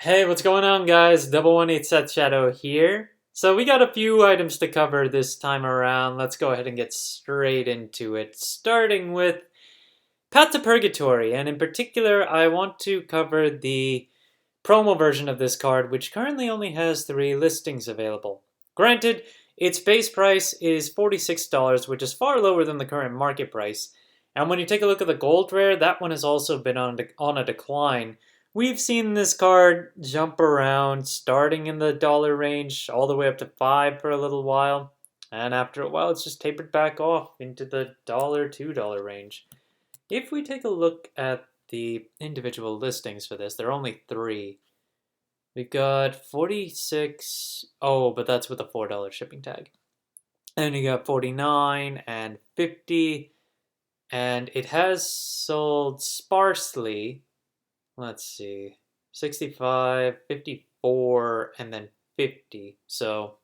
Hey, what's going on, guys? Double 18 Set Shadow here. So we got a few items to cover this time around. Let's go ahead and get straight into it, starting with Path to Purgatory, and in particular, I want to cover the promo version of this card, which currently only has 3 listings available. Granted, its base price is $46, which is far lower than the current market price. And when you take a look at the gold rare, that one has also been on a decline. We've seen this card jump around, starting in the dollar range, all the way up to 5 for a little while. And after a while, it's just tapered back off into the dollar, $2 range. If we take a look at the individual listings for this, there are only 3. We've got 46. Oh, but that's with a $4 shipping tag. And you got 49 and 50. And it has sold sparsely. Let's see. 65, 54, and then 50. So,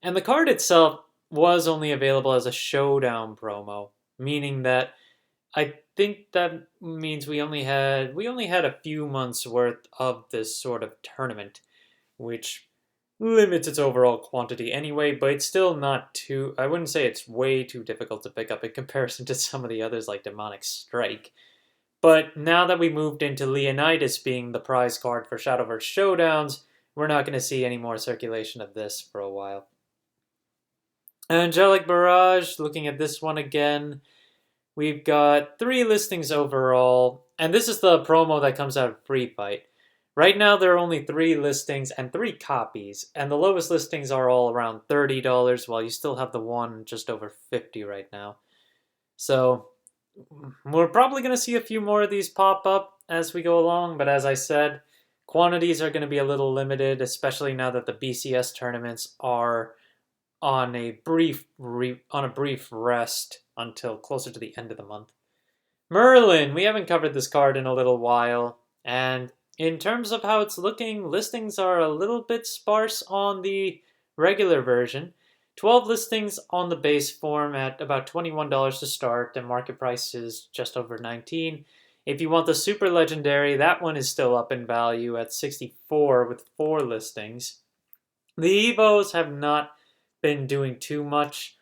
and the card itself was only available as a showdown promo, meaning that I think that means we only had a few months worth of this sort of tournament, which limits its overall quantity anyway, but it's still not too, I wouldn't say it's way too difficult to pick up in comparison to some of the others like Demonic Strike. But now that we moved into Leonidas being the prize card for Shadowverse Showdowns, we're not going to see any more circulation of this for a while. Angelic Barrage, looking at this one again, we've got 3 listings overall, and this is the promo that comes out of Free Fight. Right now there are only 3 listings and 3 copies, and the lowest listings are all around $30, while you still have the one just over 50 right now. So we're probably going to see a few more of these pop up as we go along, but as I said, quantities are going to be a little limited, especially now that the BCS tournaments are on a brief rest until closer to the end of the month. Merlin, we haven't covered this card in a little while, and in terms of how it's looking, listings are a little bit sparse on the regular version. 12 listings on the base form at about $21 to start, and market price is just over $19. If you want the super legendary, that one is still up in value at $64 with 4 listings. The Evos have not been doing too much.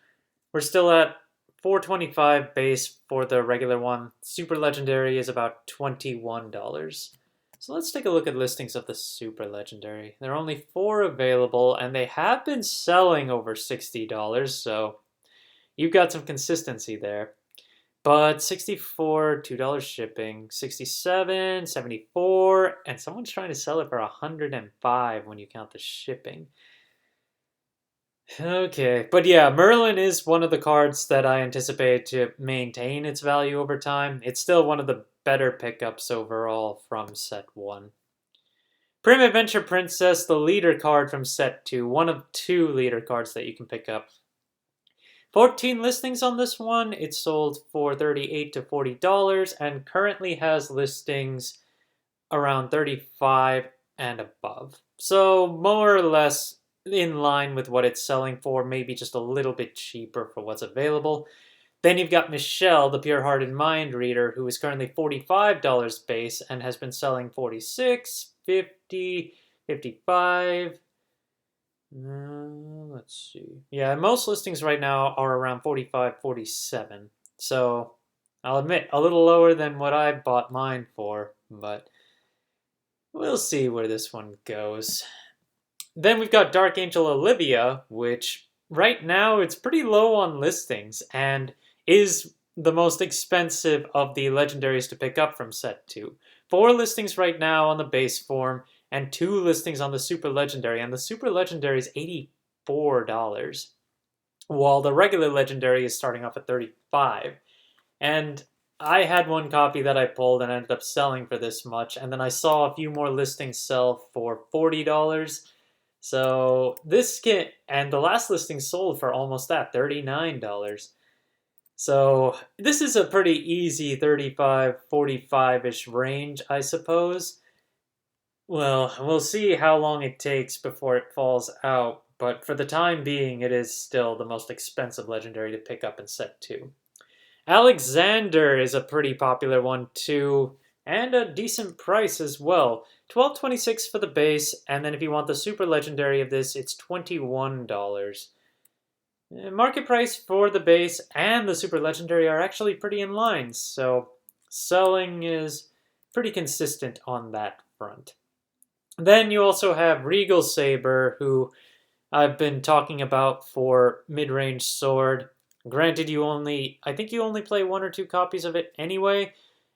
We're still at $4.25 base for the regular one. Super legendary is about $21. So let's take a look at listings of the Super Legendary. There are only 4 available, and they have been selling over $60, so you've got some consistency there. But 64, $2 shipping, 67, 74, and someone's trying to sell it for 105 when you count the shipping. Okay, but yeah, Merlin is one of the cards that I anticipate to maintain its value over time. It's still one of the better pickups overall from set 1. Prim Adventure Princess, the leader card from set 2, one of 2 leader cards that you can pick up. 14 listings on this one. It sold for $38 to $40 and currently has listings around 35 and above. So more or less in line with what it's selling for, maybe just a little bit cheaper for what's available. Then you've got Michelle, the pure-hearted mind reader, who is currently $45 base and has been selling $46, $50, $55. Let's see. Yeah, most listings right now are around $45, $47. So I'll admit, a little lower than what I bought mine for, but we'll see where this one goes. Then we've got Dark Angel Olivia, which right now it's pretty low on listings and is the most expensive of the legendaries to pick up from set 2. 4 listings right now on the base form and 2 listings on the super legendary, and the super legendary is $84, while the regular legendary is starting off at $35. And I had one copy that I pulled and ended up selling for this much, and then I saw a few more listings sell for $40. So this kit, and the last listing sold for almost that, $39. So this is a pretty easy 35, 45-ish range, I suppose. Well, we'll see how long it takes before it falls out, but for the time being, it is still the most expensive legendary to pick up in set 2. Alexander is a pretty popular one too, and a decent price as well. $12.26 for the base, and then if you want the super legendary of this, it's $21. Market price for the base and the super legendary are actually pretty in line, so selling is pretty consistent on that front. Then you also have Regal Saber, who I've been talking about for mid-range sword. Granted, I think you only play 1 or 2 copies of it anyway,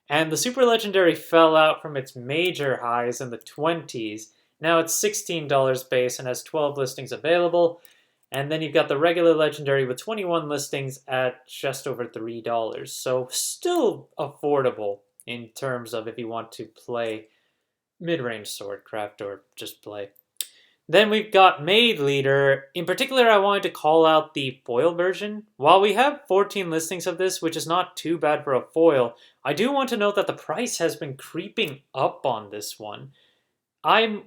and the super legendary fell out from its major highs in the 20s. Now it's $16 base and has 12 listings available. And then you've got the regular legendary with 21 listings at just over $3. So still affordable in terms of if you want to play mid-range swordcraft or just play. Then we've got Maid Leader. In particular, I wanted to call out the foil version. While we have 14 listings of this, which is not too bad for a foil, I do want to note that the price has been creeping up on this one. I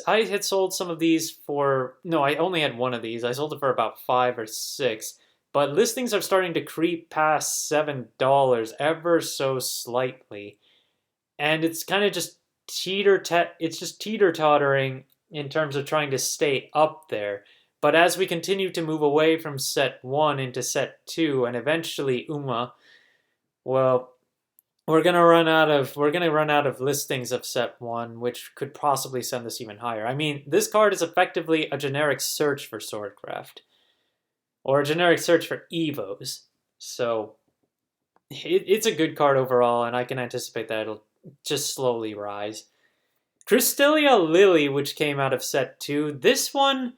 had sold some of these for, no, I only had one of these. I sold it for about 5 or 6, but listings are starting to creep past $7 ever so slightly. And it's kind of just teeter-tottering in terms of trying to stay up there. But as we continue to move away from set 1 into set 2 and eventually Uma, well, we're gonna run out of listings of set 1, which could possibly send this even higher. I mean, this card is effectively a generic search for swordcraft, or a generic search for Evos. So it's a good card overall, and I can anticipate that it'll just slowly rise. Christia Lily, which came out of set 2. This one,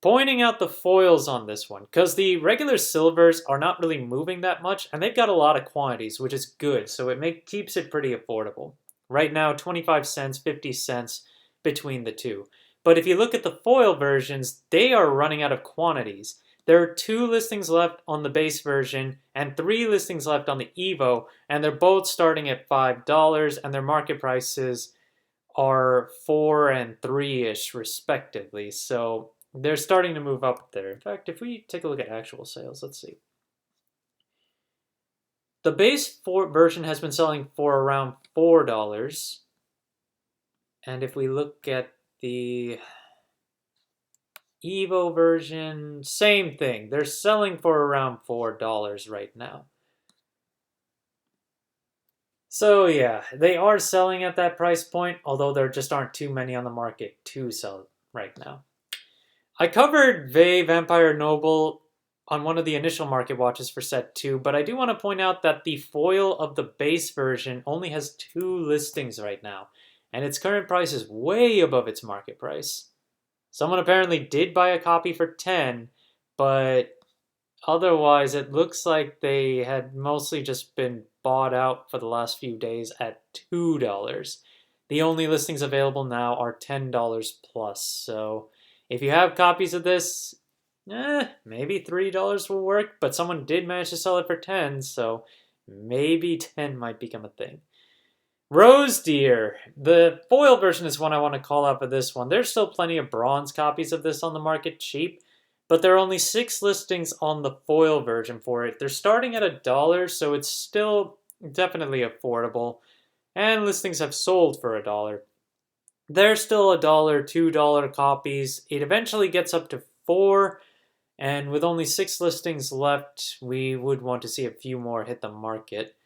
pointing out the foils on this one, because the regular silvers are not really moving that much, and they've got a lot of quantities, which is good, so it keeps it pretty affordable. Right now, 25 cents, 50 cents between the two. But if you look at the foil versions, they are running out of quantities. There are 2 listings left on the base version, and 3 listings left on the Evo, and they're both starting at $5, and their market prices are 4 and 3-ish respectively, so they're starting to move up there. In fact, if we take a look at actual sales, let's see. The base version has been selling for around $4. And if we look at the Evo version, same thing. They're selling for around $4 right now. So yeah, they are selling at that price point, although there just aren't too many on the market to sell right now. I covered Vampire Noble on one of the initial market watches for set 2, but I do want to point out that the foil of the base version only has 2 listings right now, and its current price is way above its market price. Someone apparently did buy a copy for 10, but otherwise it looks like they had mostly just been bought out for the last few days at $2. The only listings available now are $10 plus, so if you have copies of this, maybe $3 will work, but someone did manage to sell it for 10, so maybe 10 might become a thing. Rose Deer. The foil version is one I want to call out for this one. There's still plenty of bronze copies of this on the market cheap, but there are only 6 listings on the foil version for it. They're starting at $1, so it's still definitely affordable, and listings have sold for $1. There's still $1, $2 copies. It eventually gets up to 4, and with only 6 listings left, we would want to see a few more hit the market.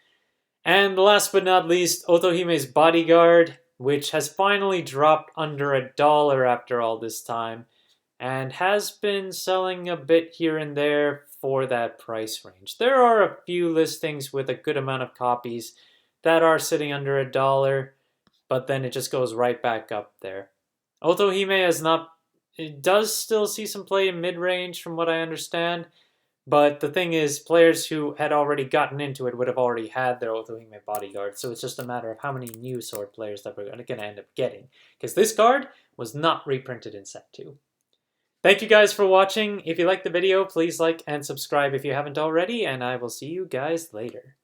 And last but not least, Otohime's Bodyguard, which has finally dropped under $1 after all this time, and has been selling a bit here and there for that price range. There are a few listings with a good amount of copies that are sitting under $1, but then it just goes right back up there. Otohime it does still see some play in mid-range from what I understand, but the thing is, players who had already gotten into it would have already had their Otohime Bodyguard, so it's just a matter of how many new sword players that we're going to end up getting, because this card was not reprinted in set 2. Thank you guys for watching. If you liked the video, please like and subscribe if you haven't already, and I will see you guys later.